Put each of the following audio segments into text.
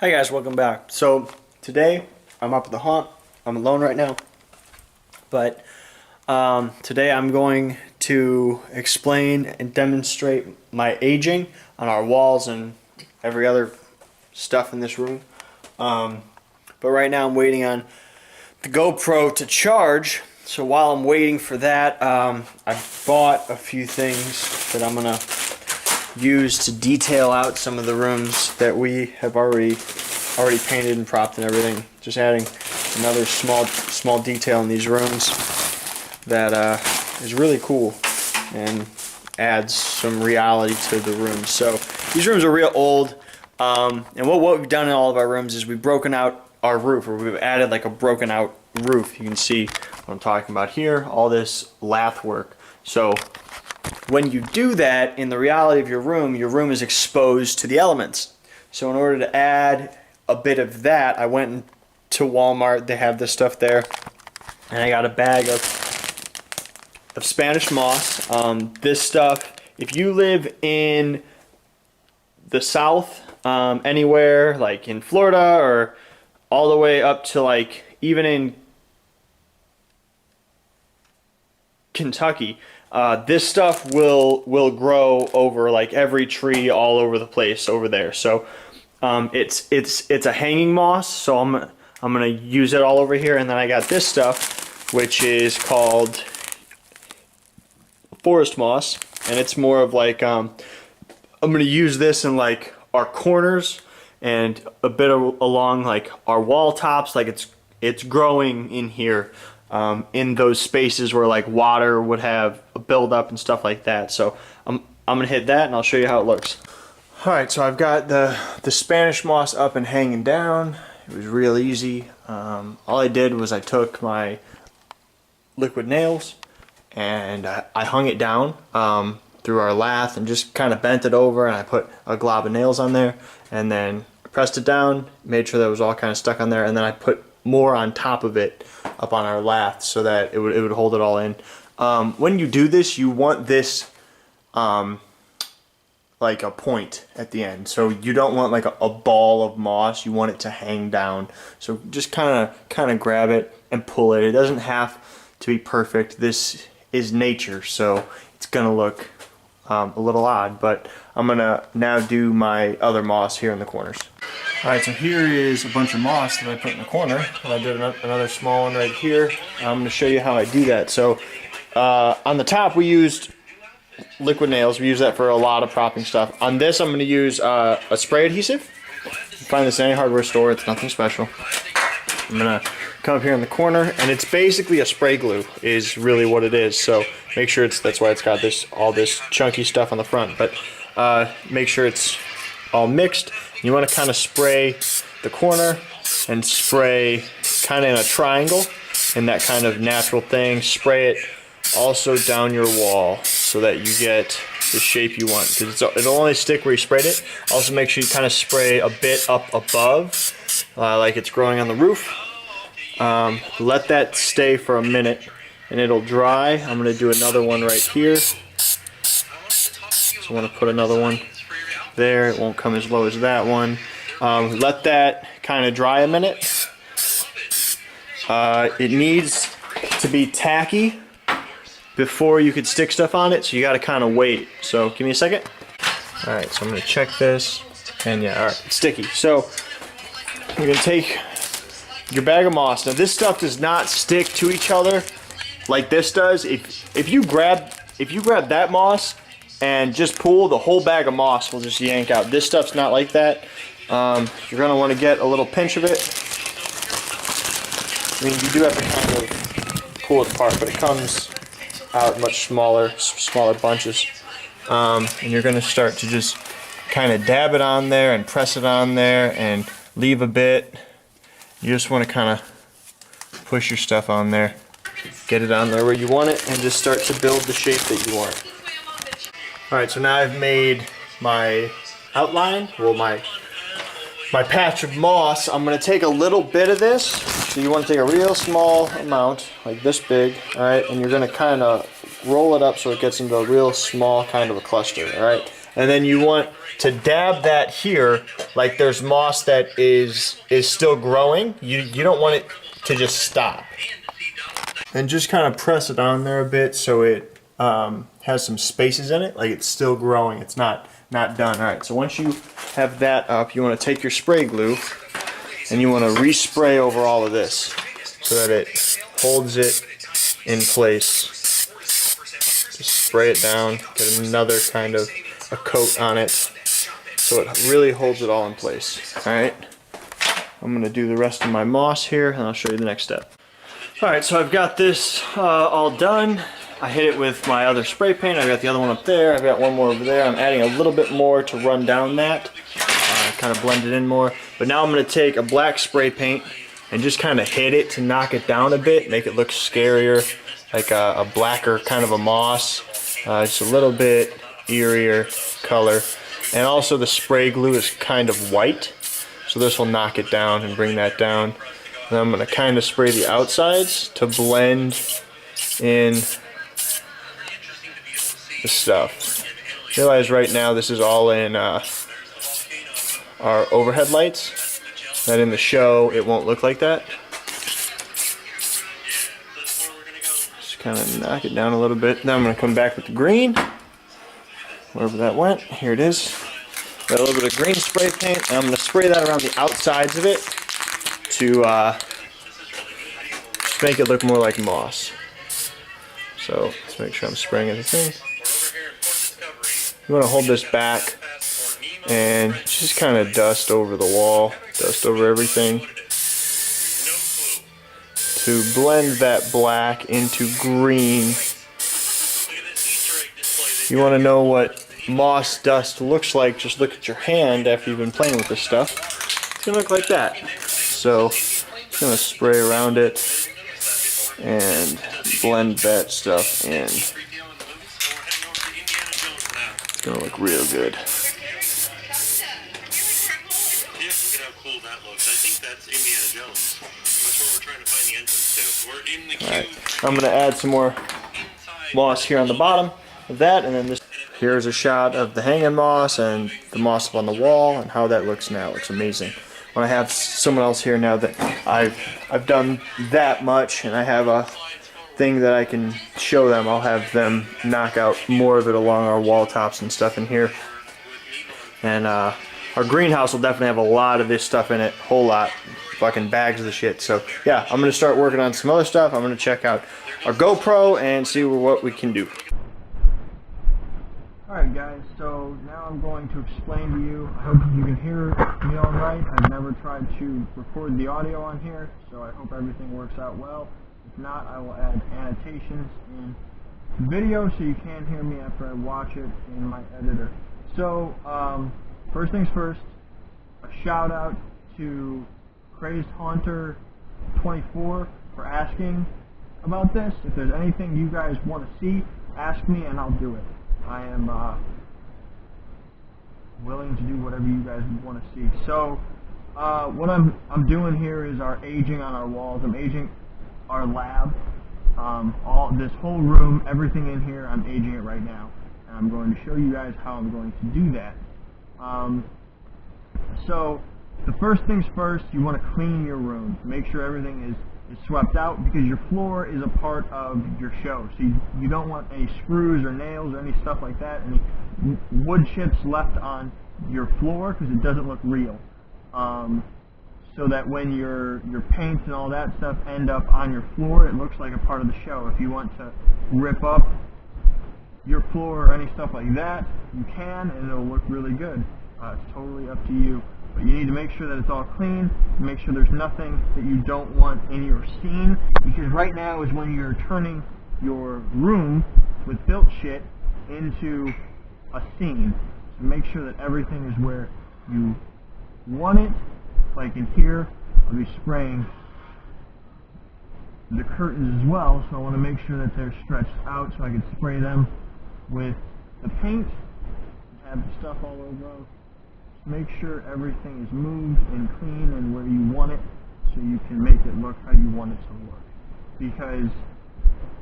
Hi guys, welcome back. So today I'm up at the haunt. I'm alone right now, but today I'm going to explain and demonstrate my aging on our walls and every other stuff in this room. But right now I'm waiting on the GoPro to charge. So while I'm waiting for that, I bought a few things that I'm gonna use to detail out some of the rooms that we have already painted and propped and everything. Just adding another small detail in these rooms that is really cool and adds some reality to the rooms. So these rooms are real old, and what we've done in all of our rooms is we've broken out our roof, or we've added like a broken out roof. You can see what I'm talking about here, all this lath work. So when you do that, in the reality of your room is exposed to the elements. So in order to add a bit of that, I went to Walmart. They have this stuff there, and I got a bag of Spanish moss. This stuff, if you live in the South, anywhere like in Florida or all the way up to like even in Kentucky, this stuff will grow over like every tree all over the place over there. So it's a hanging moss, so I'm gonna use it all over here. And then I got this stuff, which is called forest moss, and it's more of like I'm gonna use this in like our corners and a bit along like our wall tops, like it's growing in here. In those spaces where like water would have a buildup and stuff like that. So I'm gonna hit that and I'll show you how it looks. Alright, so I've got the Spanish moss up and hanging down. It was real easy. All I did was I took my liquid nails and I hung it down through our lath and just kind of bent it over, and I put a glob of nails on there and then pressed it down, made sure that it was all kind of stuck on there, and then I put more on top of it up on our lath so that it would hold it all in. When you do this, you want this like a point at the end. So you don't want like a ball of moss. You want it to hang down. So just kind of grab it and pull it. It doesn't have to be perfect. This is nature, so it's gonna look a little odd. But I'm gonna now do my other moss here in the corners. Alright, so here is a bunch of moss that I put in the corner, and I did another small one right here. I'm going to show you how I do that. So on the top we used liquid nails. We use that for a lot of propping stuff. On this I'm going to use a spray adhesive. You can find this in any hardware store. It's nothing special. I'm going to come up here in the corner, and it's basically a spray glue is really what it is. So make sure that's why it's got all this chunky stuff on the front. But make sure it's all mixed. You want to kind of spray the corner and spray kind of in a triangle in that kind of natural thing. Spray it also down your wall so that you get the shape you want, because it'll only stick where you sprayed it. Also make sure you kind of spray a bit up above, like it's growing on the roof. Let that stay for a minute and it'll dry. I'm going to do another one right here. So I want to put another one there. It won't come as low as that one. Let that kind of dry a minute. It needs to be tacky before you could stick stuff on it, so you got to kind of wait. So give me a second. Alright, so I'm going to check this, and yeah, alright, it's sticky. So you're going to take your bag of moss. Now this stuff does not stick to each other like this does. If you grab that moss and just pull, the whole bag of moss will just yank out. This stuff's not like that. You're going to want to get a little pinch of it. I mean, you do have to kind of pull it apart, but it comes out much smaller bunches. And you're going to start to just kind of dab it on there and press it on there and leave a bit. You just want to kind of push your stuff on there, get it on there where you want it, and just start to build the shape that you want. Alright, so now I've made my outline, well my patch of moss. I'm going to take a little bit of this. So you want to take a real small amount, like this big, alright, and you're going to kind of roll it up so it gets into a real small kind of a cluster, alright? And then you want to dab that here, like there's moss that is still growing. You don't want it to just stop. And just kind of press it on there a bit so it has some spaces in it, like it's still growing. It's not done. All right, so once you have that up, you want to take your spray glue and you want to respray over all of this so that it holds it in place. Just spray it down, get another kind of a coat on it so it really holds it all in place. All right, I'm going to do the rest of my moss here and I'll show you the next step. All right, so I've got this all done. I hit it with my other spray paint. I've got the other one up there. I've got one more over there. I'm adding a little bit more to run down that, kind of blend it in more. But now I'm going to take a black spray paint and just kind of hit it to knock it down a bit, make it look scarier, like a blacker kind of a moss. Just a little bit eerier color. And also the spray glue is kind of white, so this will knock it down and bring that down. And I'm going to kind of spray the outsides to blend in the stuff. Realize right now this is all in our overhead lights, that in the show it won't look like that. Just kind of knock it down a little bit. Now I'm going to come back with the green, wherever that went. Here it is. Got a little bit of green spray paint, and I'm going to spray that around the outsides of it to just make it look more like moss. So let's make sure I'm spraying everything. You want to hold this back and just kind of dust over the wall, dust over everything to blend that black into green. You want to know what moss dust looks like, just look at your hand after you've been playing with this stuff. It's going to look like that. So I'm going to spray around it and blend that stuff in. It's going to look real good. Yeah, look at how cool that looks. I think that's Indiana Jones. That's where we're trying to find the entrance to. We're in the queue. Alright, I'm going to add some more moss here on the bottom of that, and then this. Here's a shot of the hanging moss and the moss up on the wall and how that looks now. It looks amazing. When I have someone else here now that I've done that much and I have a thing that I can show them, I'll have them knock out more of it along our wall tops and stuff in here. And our greenhouse will definitely have a lot of this stuff in it, whole lot, fucking bags of the shit. So yeah, I'm gonna start working on some other stuff. I'm gonna check out our GoPro and see what we can do. Alright guys, so now I'm going to explain to you. I hope you can hear me all right. I've never tried to record the audio on here, so I hope everything works out well. If not, I will add annotations in the video so you can hear me after I watch it in my editor. So, first things first, a shout out to Crazed Haunter 24 for asking about this. If there's anything you guys want to see, ask me and I'll do it. I am willing to do whatever you guys want to see. So, what I'm doing here is our aging on our walls. I'm aging our lab. All this whole room, everything in here, I'm aging it right now. And I'm going to show you guys how I'm going to do that. So, the first things first, you want to clean your room. Make sure everything is swept out, because your floor is a part of your show. So you don't want any screws or nails or any stuff like that, any wood chips left on your floor, because it doesn't look real. So that when your paints and all that stuff end up on your floor, it looks like a part of the show. If you want to rip up your floor or any stuff like that, you can, and it'll look really good. It's totally up to you. But you need to make sure that it's all clean, make sure there's nothing that you don't want in your scene, because right now is when you're turning your room with built shit into a scene. So make sure that everything is where you want it. Like in here, I'll be spraying the curtains as well, so I want to make sure that they're stretched out so I can spray them with the paint and have the stuff all over them. Make sure everything is moved and clean and where you want it, so you can make it look how you want it to look. Because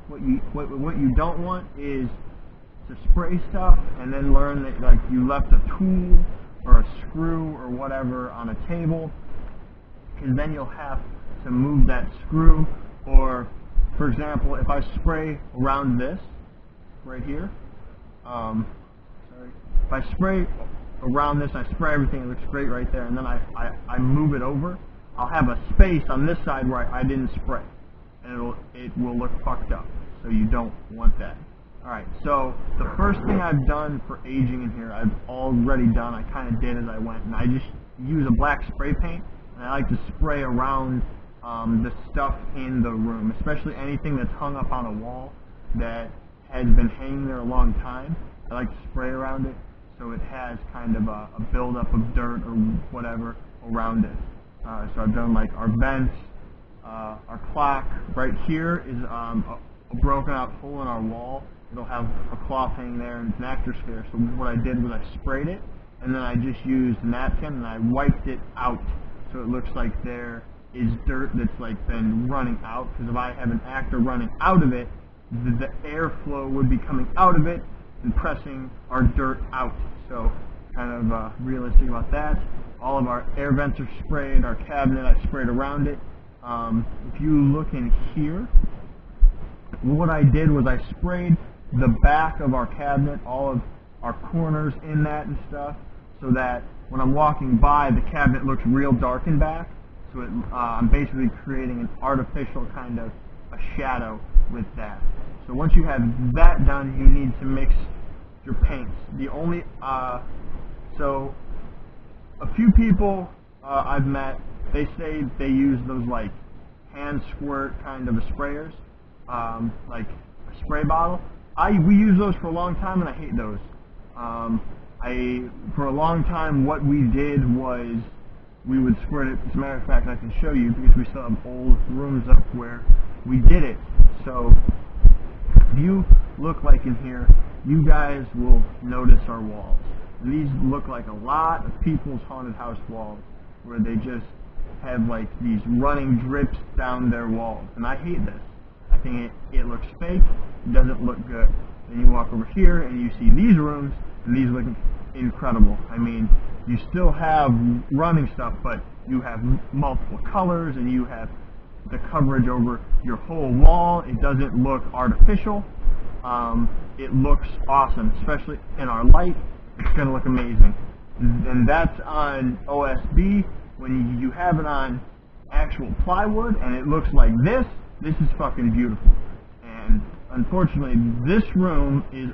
what you don't want is to spray stuff and then learn that like you left a tool or a screw or whatever on a table, because then you'll have to move that screw. Or for example, if I spray around this right here, if I spray around this, I spray everything, it looks great right there, and then I move it over, I'll have a space on this side where I didn't spray, and it will look fucked up, so you don't want that. Alright, so the first thing I've done for aging in here, I've already done, I kind of did as I went, and I just use a black spray paint, and I like to spray around the stuff in the room, especially anything that's hung up on a wall that has been hanging there a long time. I like to spray around it so it has kind of a buildup of dirt or whatever around it. So I've done like our vents, our clock. Right here is a broken out hole in our wall. It'll have a cloth hanging there and it's an actor scare. So what I did was I sprayed it and then I just used a napkin and I wiped it out so it looks like there is dirt that's like been running out, because if I have an actor running out of it, the airflow would be coming out of it and pressing our dirt out. So kind of realistic about that. All of our air vents are sprayed, our cabinet I sprayed around it. If you look in here, what I did was I sprayed the back of our cabinet, all of our corners in that and stuff, so that when I'm walking by, the cabinet looks real dark in back. So I'm basically creating an artificial kind of a shadow with that. So once you have that done, you need to mix your paints. The only, so a few people I've met, they say they use those like hand squirt kind of sprayers, like a spray bottle. We use those for a long time and I hate those. For a long time what we did was we would squirt it. As a matter of fact, I can show you because we still have old rooms up where we did it. So if you look like in here, you guys will notice our walls. These look like a lot of people's haunted house walls where they just have like these running drips down their walls. And I hate this. I think it looks fake. It doesn't look good. Then you walk over here and you see these rooms and these look incredible. I mean, you still have running stuff, but you have multiple colors and you have the coverage over your whole wall. It doesn't look artificial. It looks awesome, especially in our light. It's going to look amazing. And that's on OSB. When you have it on actual plywood and it looks like this is fucking beautiful. And unfortunately, this room is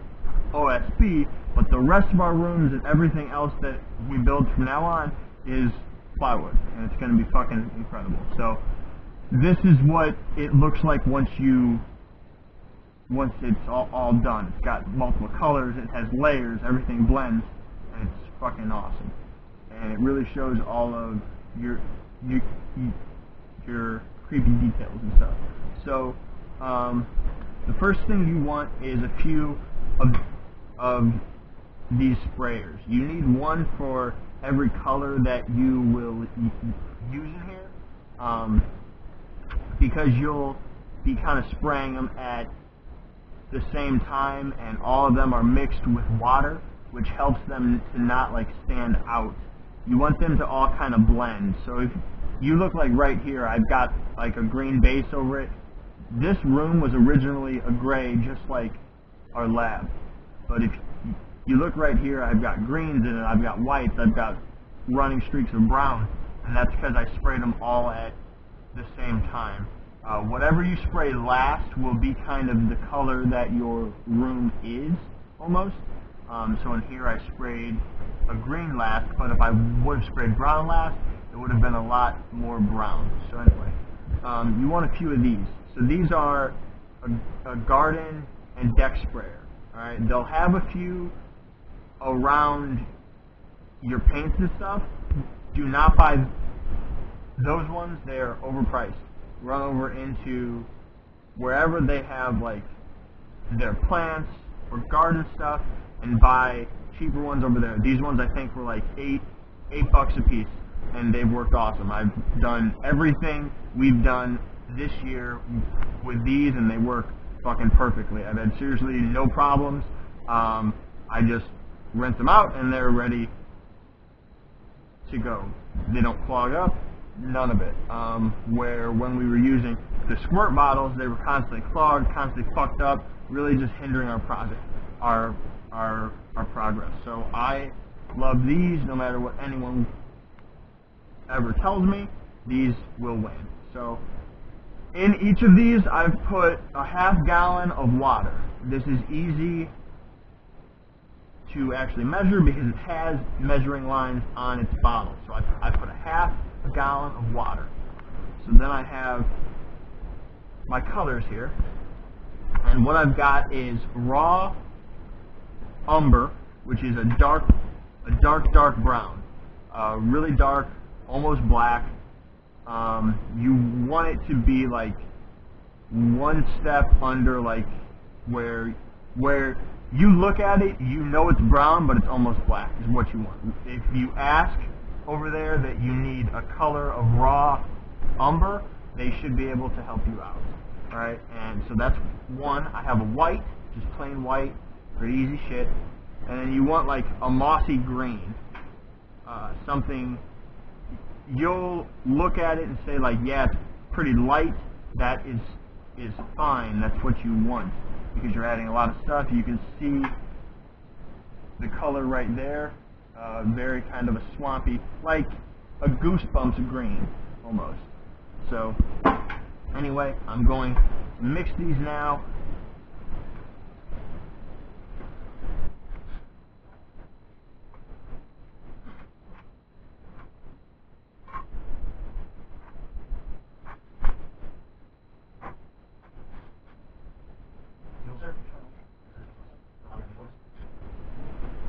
OSB, but the rest of our rooms and everything else that we build from now on is plywood, and it's going to be fucking incredible. So this is what it looks like once it's all done. It's got multiple colors, it has layers, everything blends, and it's fucking awesome. And it really shows all of your creepy details and stuff. So the first thing you want is a few of these sprayers. You need one for every color that you will use in here, because you'll be kind of spraying them at the same time, and all of them are mixed with water, which helps them to not like stand out. You want them to all kind of blend. So if you look like right here, I've got like a green base over it. This room was originally a gray, just like our lab. But if you look right here, I've got greens in it, I've got whites, I've got running streaks of brown, and that's because I sprayed them all at the same time. Whatever you spray last will be kind of the color that your room is, almost. So in here I sprayed a green last, but if I would have sprayed brown last, it would have been a lot more brown. So anyway, you want a few of these. So these are a garden and deck sprayer. Alright, they'll have a few around your paints and stuff. Do not buy those ones, they're overpriced. Run over into wherever they have like their plants or garden stuff and buy cheaper ones over there. These ones I think were like $8 a piece, and they've worked awesome. I've done everything we've done this year with these and they work fucking perfectly. I've had seriously no problems. I just rinse them out and they're ready to go. They don't clog up, none of it. Where when we were using the squirt bottles, they were constantly clogged, constantly fucked up, really just hindering our project, our progress. So I love these. No matter what anyone ever tells me, these will win. So in each of these, I've put a ½ gallon of water. This is easy to actually measure because it has measuring lines on its bottle. So I put a ½ gallon of water. So then I have my colors here, and what I've got is raw umber, which is a dark brown, really dark, almost black. You want it to be like one step under, like where you look at it, you know it's brown, but it's almost black, is what you want. If you ask over there that you need a color of raw umber, they should be able to help you out. Alright, and so that's one. I have a white, just plain white, pretty easy shit. And then you want like a mossy green, something you'll look at it and say like, yeah, it's pretty light, that is fine, that's what you want. Because you're adding a lot of stuff. You can see the color right there, very kind of a swampy, like a Goosebumps green, almost. So, anyway, I'm going to mix these now.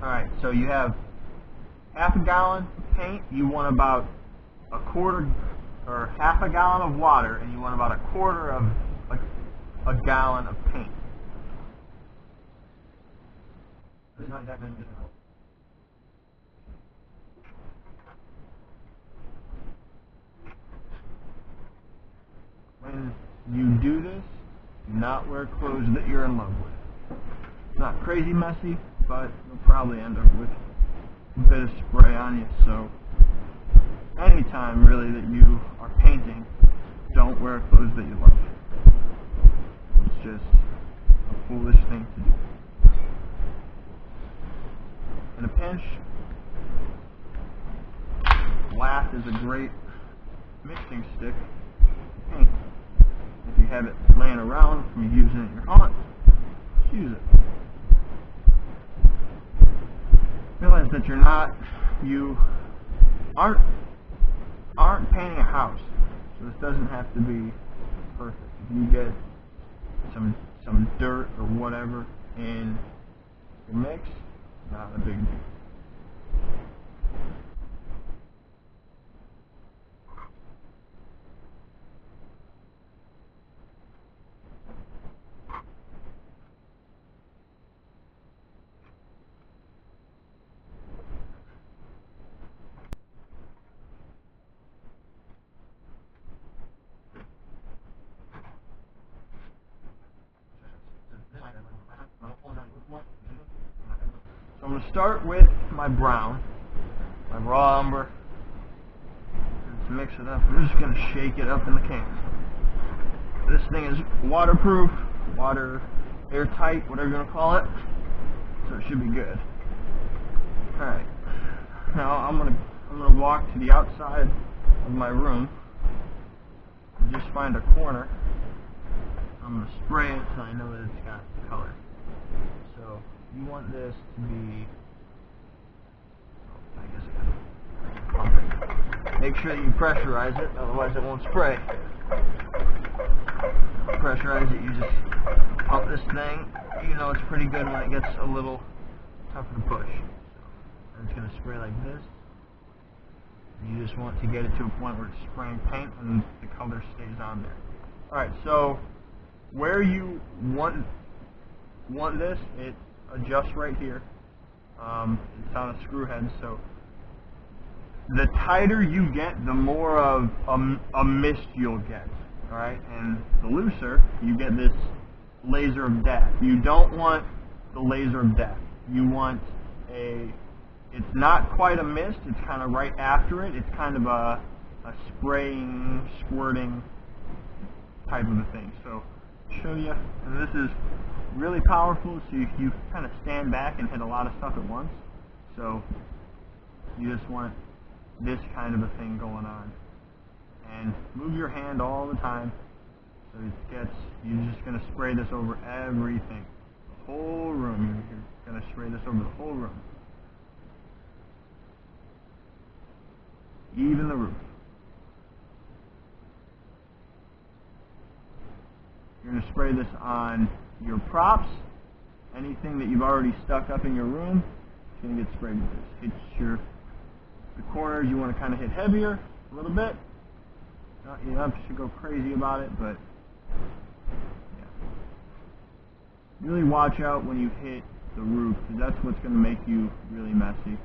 Alright, so you have ½ gallon of paint, you want about a quarter or ½ a gallon of water, and you want about a quarter of a gallon of paint. When you do this, do not wear clothes that you're in love with. It's not crazy messy, but you'll probably end up with a bit of spray on you. So anytime really that you are painting, don't wear clothes that you love. It's just a foolish thing to do. In a pinch, glass is a great mixing stick to paint. If you have it laying around from using it in your haunt, just use it. Realize that you aren't painting a house, so this doesn't have to be perfect. If you get some dirt or whatever in the mix, not a big deal. So I'm going to start with my brown, my raw umber, and to mix it up, I'm just going to shake it up in the can. This thing is waterproof, water airtight, whatever you want to call it, so it should be good. Alright, now I'm gonna walk to the outside of my room and just find a corner. I'm going to spray it so I know that it's got color. So you want this to be, I guess I gotta pump it. Make sure that you pressurize it, otherwise it won't spray. Pressurize it, you just pump this thing. You know it's pretty good when it gets a little tougher to push. And it's going to spray like this. You just want to get it to a point where it's spraying paint and the color stays on there. Alright, so where you want this, it adjusts right here. It's on a screw head, so the tighter you get, the more of a mist you'll get. Alright, and the looser, you get this laser of death. You don't want the laser of death. You want it's not quite a mist, it's kind of right after it. It's kind of a spraying, squirting type of a thing. So, I'll show you, and this is really powerful, so you kind of stand back and hit a lot of stuff at once. So, you just want this kind of a thing going on. And move your hand all the time, so you're just going to spray this over everything. The whole room, you're going to spray this over the whole room. Even the roof. You're going to spray this on your props, anything that you've already stuck up in your room, it's going to get sprayed with this. The corners you want to kind of hit heavier, a little bit. You don't have to go crazy about it, but yeah. Really watch out when you hit the roof, because that's what's going to make you really messy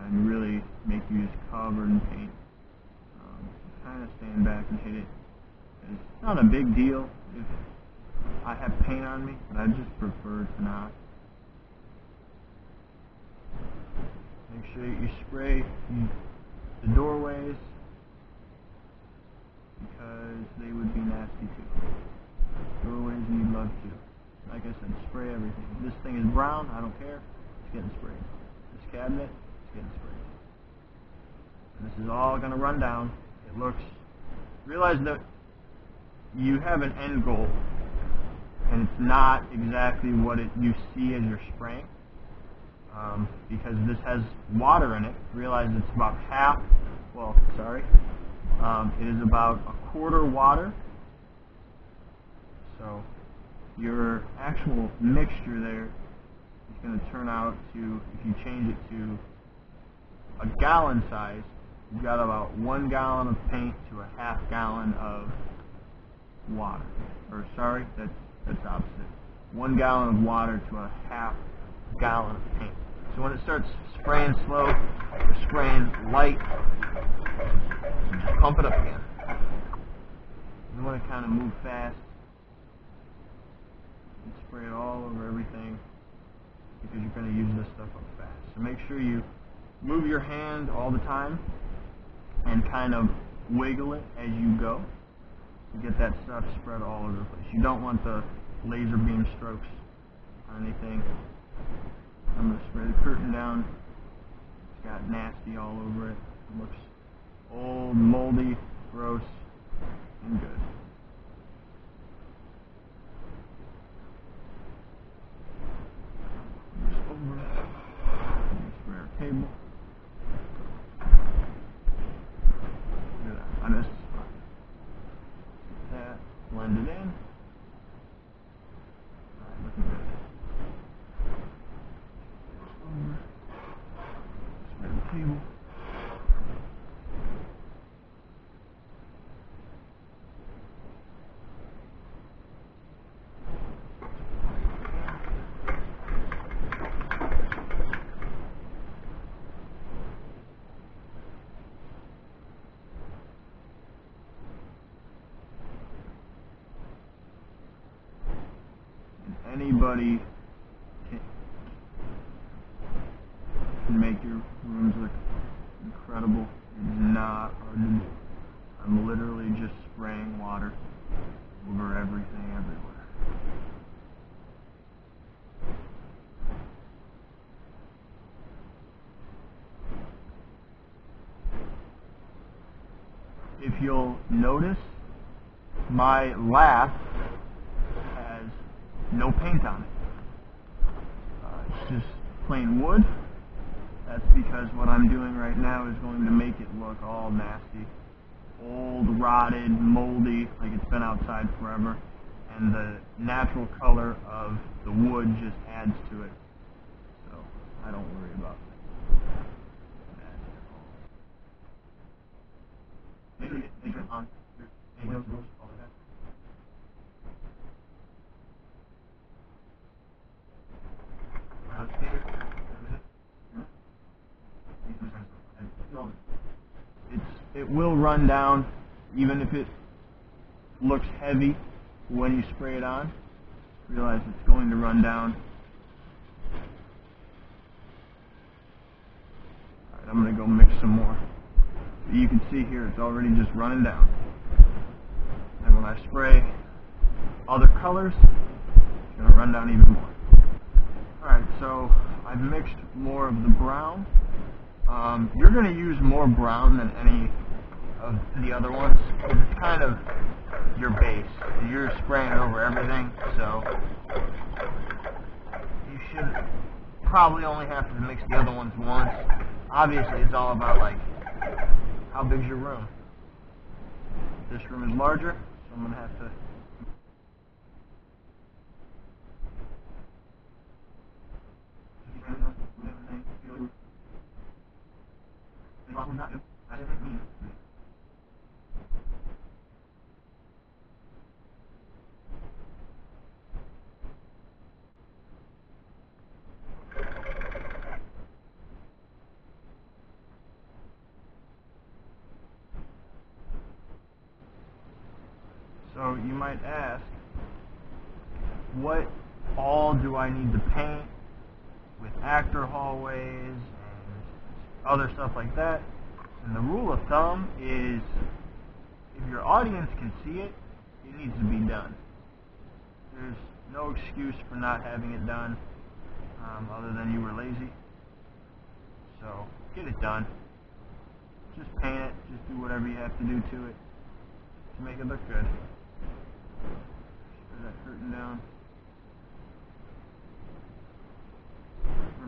and really make you just covered in paint. Kind of stand back and hit it. It's not a big deal if I have paint on me, but I just prefer to not. Make sure you spray the doorways, because they would be nasty too. Doorways need love too. Like I said, spray everything. If this thing is brown, I don't care. It's getting sprayed. This cabinet, it's getting sprayed. And this is all going to run down. It looks... Realize that you have an end goal, and it's not exactly what you see as you're spraying. Because this has water in it. Realize it's about half, it is about a quarter water. So your actual mixture there is going to turn out to, if you change it to a gallon size, you've got about 1 gallon of paint to a half gallon of water. Or sorry, that's opposite. 1 gallon of water to a half gallon of paint. So when it starts spraying slow or spraying light, just pump it up again. You want to kind of move fast and spray it all over everything, because you're going to use this stuff up fast. So make sure you move your hand all the time and kind of wiggle it as you go to get that stuff spread all over the place. You don't want the laser beam strokes on anything. I'm going to spray the curtain down. It's got nasty all over it. It looks old, moldy, gross, and good. This over. Spray our table. Look at that. I missed the spot. That. Blend it in. Alright, looking good. Over. Spray the table. Anybody can make your rooms look incredible. It's not hard to do. I'm literally just spraying water over everything everywhere. If you'll notice, my lath has no paint on it. It's just plain wood. That's because what I'm doing right now is going to make it look all nasty. Old, rotted, moldy, like it's been outside forever. And the natural color of the wood just adds to it. So I don't worry about that at all. Maybe on any of those, all that. It will run down, even if it looks heavy when you spray it on. Realize it's going to run down I'm going to go mix some more. You can see here it's already just running down. And when I spray other colors, it's going to run down even more. Alright, so I've mixed more of the brown. You're going to use more brown than any of the other ones, because it's kind of your base. You're spraying it over everything, so you should probably only have to mix the other ones once. Obviously, it's all about, like, how big's your room. This room is larger, so I'm going to have to... So you might ask, what all do I need to paint with actor hallways and other stuff like that? And the rule of thumb is, if your audience can see it, it needs to be done. There's no excuse for not having it done, other than you were lazy. So get it done. Just paint it. Just do whatever you have to do to it to make it look good. Spread that curtain down.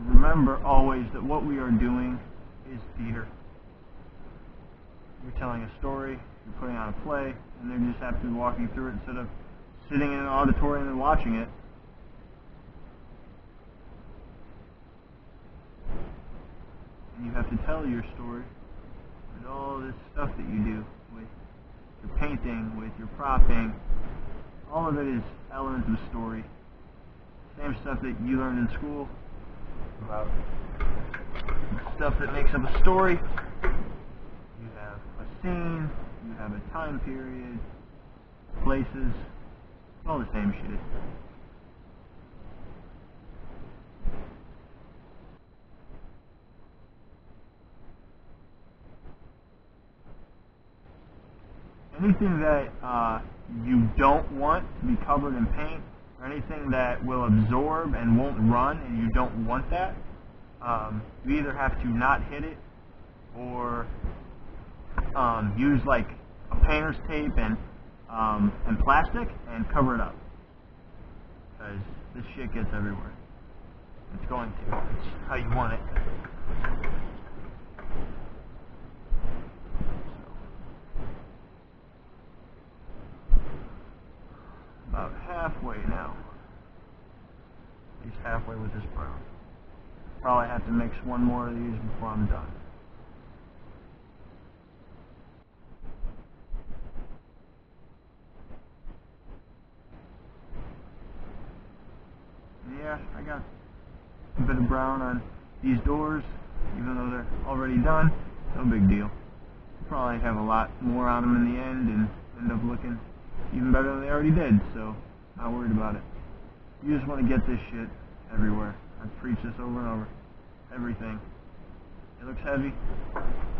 Remember always that what we are doing is theater. You're telling a story, you're putting on a play, and they just have to be walking through it instead of sitting in an auditorium and watching it. And you have to tell your story with all this stuff that you do, with your painting, with your propping. All of it is elements of story. Same stuff that you learned in school about stuff that makes up a story. You have a scene, you have a time period, places, all the same shit. Anything that you don't want to be covered in paint, or anything that will absorb and won't run and you don't want that, you either have to not hit it or use like a painter's tape and plastic and cover it up, because this shit gets everywhere. It's going to. It's how you want it. About halfway now. At least halfway with this brown. Probably have to mix one more of these before I'm done. Yeah, I got a bit of brown on these doors, even though they're already done. No big deal. Probably have a lot more on them in the end and end up looking even better than they already did, so not worried about it. You just want to get this shit everywhere. I've preached this over and over. Everything. It looks heavy.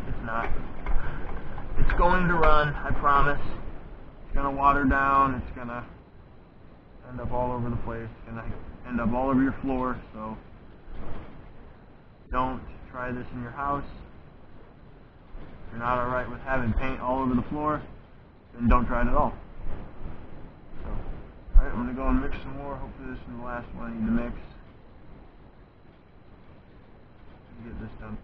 It's not. It's going to run, I promise. It's going to water down. It's going to end up all over the place. It's going to end up all over your floor, so don't try this in your house. If you're not alright with having paint all over the floor, then don't try it at all. So, alright, I'm going to go and mix some more. Hopefully this is the last one I need to mix. Get this done.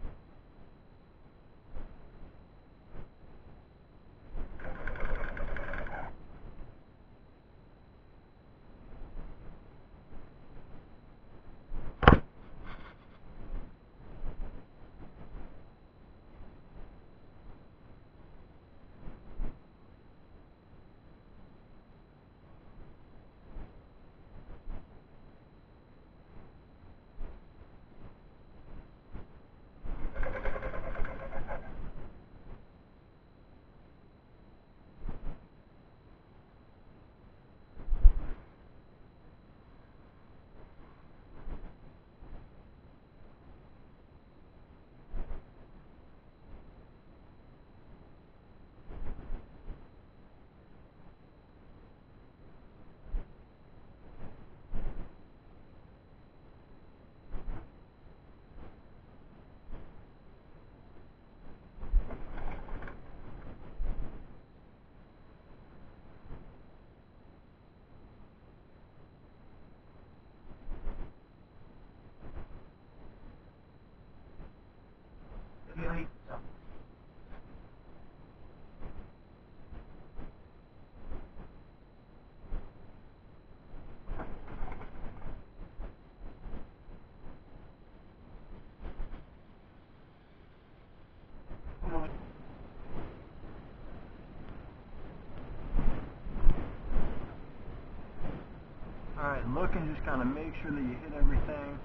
you're looking, just kind of make sure that you hit everything.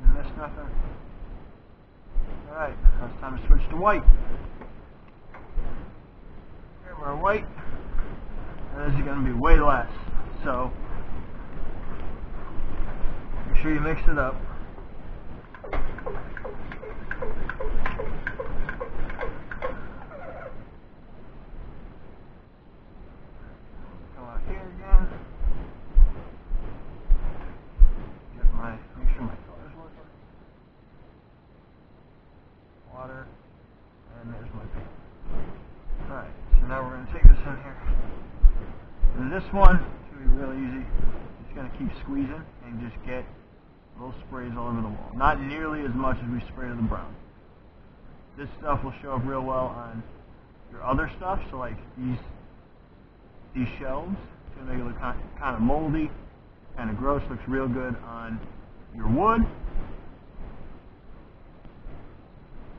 You miss nothing. Alright, now it's time to switch to white. Grab our white. And this is going to be way less. So, make sure you mix it up. Go out here again. Make sure my color's working. Water. And there's my paint. Alright, so now we're going to take this in here. And this one should be really easy. Just going to keep squeezing and just get little sprays all over the wall. Not nearly as much as we sprayed the brown. This stuff will show up real well on your other stuff. So like these shelves, it's going to make it look kind of moldy, kind of gross. Looks real good on your wood.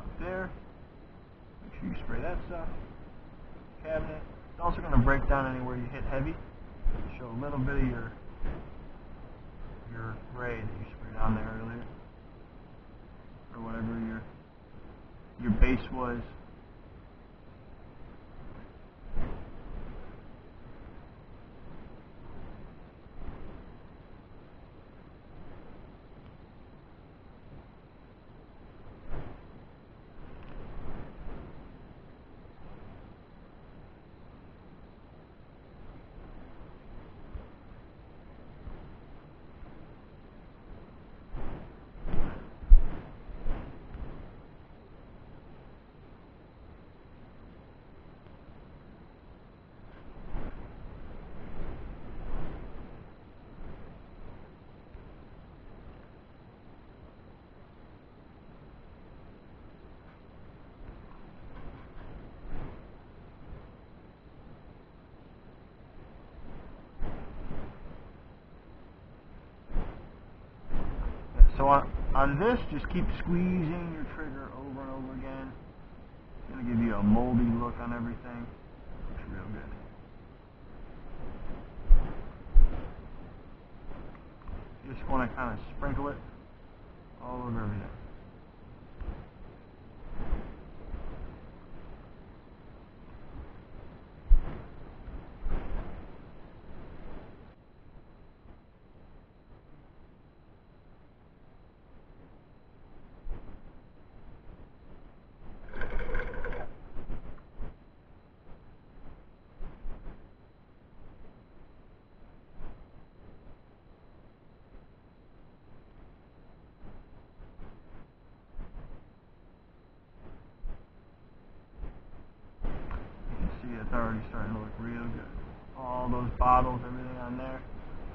Up there. Make sure you spray that stuff. Cabinet. It's also going to break down anywhere you hit heavy. Show a little bit of your gray that you sprayed down there earlier, or whatever your base was. So on this, just keep squeezing your trigger over and over again. It's going to give you a moldy look on everything. Looks real good. You just want to kind of sprinkle it all over everything. It's already starting to look real good. All those bottles, everything on there,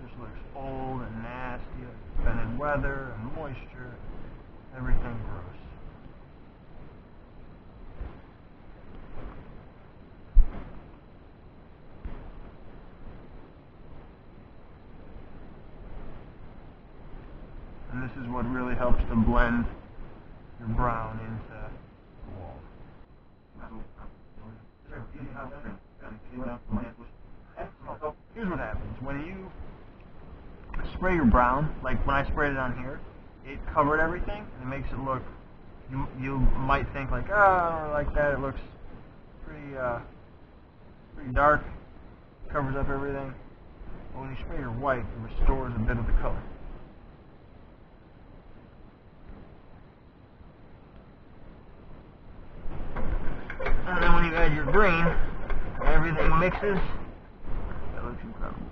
just looks old and nasty. It's been in weather and moisture, everything gross. And this is what really helps to blend your brown into the wall. Here's what happens. When you spray your brown, like when I sprayed it on here, it covered everything and it makes it look, you might think like, oh, I don't really like that, it looks pretty dark, covers up everything. But when you spray your white, it restores a bit of the color. And then when you add your green, everything mixes. That looks incredible.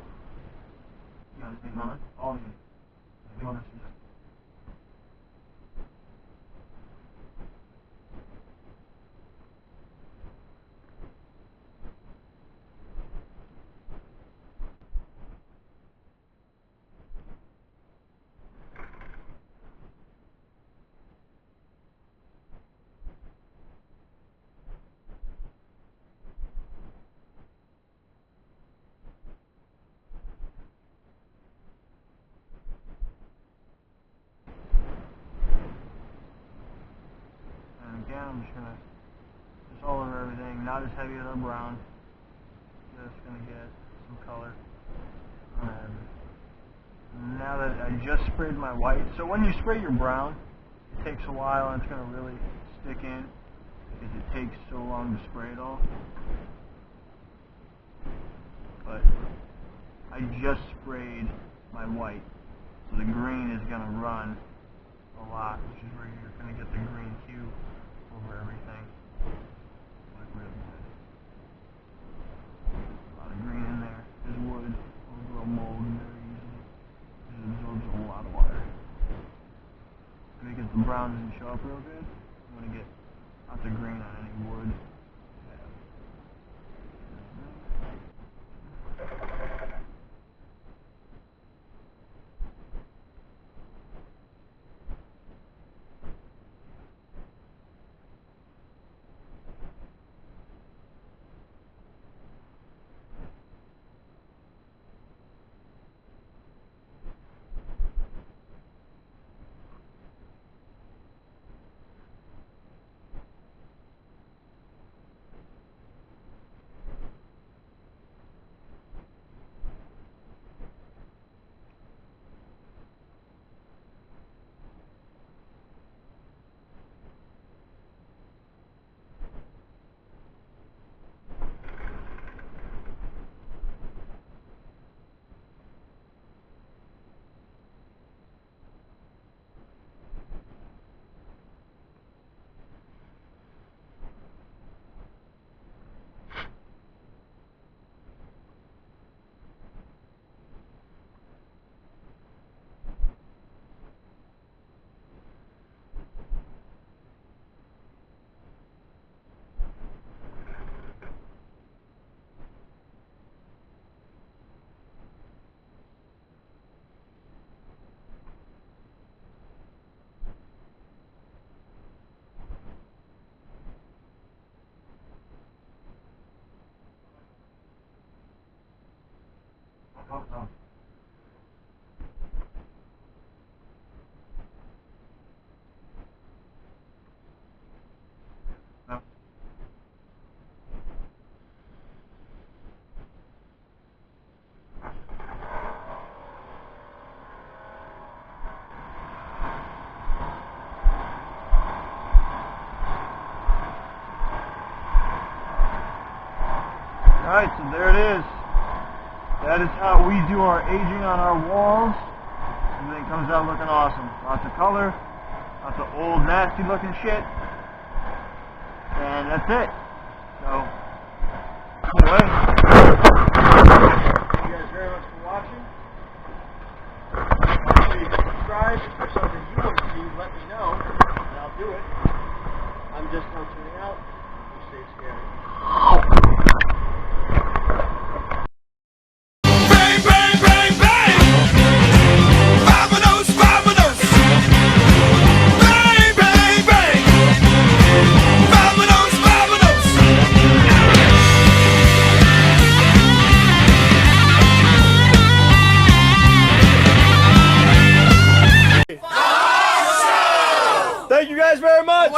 You got anything on it? All of it. Again, I'm just gonna just all over everything, not as heavy as our brown. Just gonna get some color on everything. Now that I just sprayed my white, so when you spray your brown, it takes a while and it's going to really stick in because it takes so long to spray it all. But I just sprayed my white, so the green is going to run a lot, which is where you're going to get the green hue over everything. Like really good. A lot of green in there. There's wood. It'll grow mold very easily. It absorbs a lot of water. Because the brown doesn't show up real good, you want to get lots of green on any wood. Alright, so there it is. That is how we do our aging on our walls. Everything comes out looking awesome. Lots of color, lots of old nasty looking shit. And that's it. So, anyway, thank you guys very much for watching. Please subscribe. If there's something you want to see, let me know, and I'll do it. I'm just now tuning out. You stay scary. Thank you guys very much.